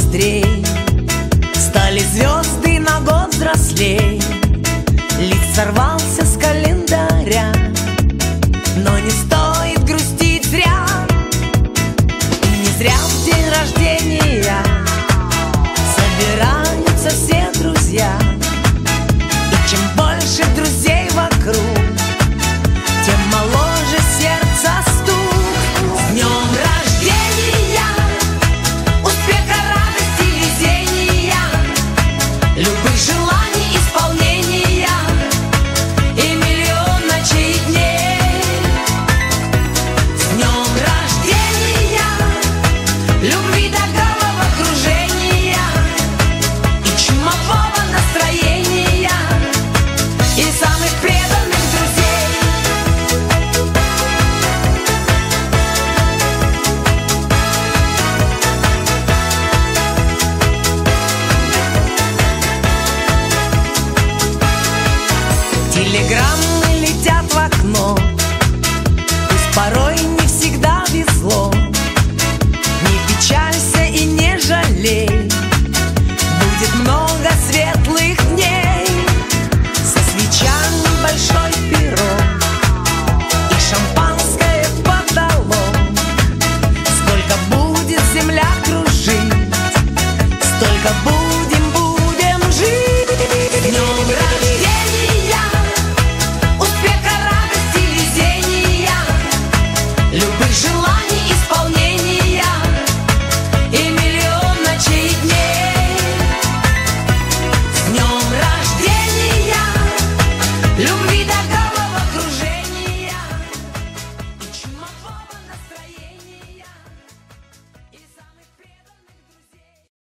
быстрей, стали звезды на год взрослей. Лист сорвался с календаря, но не стоит грустить зря. Не зря в день рождения собираются все друзья. И чем больше друзей вокруг, тем моложе сердце стук. С днем рождения, успеха, радости, везения, любых желаний исполнения и миллион ночей и дней. С днем рождения, любви до головокружения и чумового настроения и самых преданных друзей. Телеграмма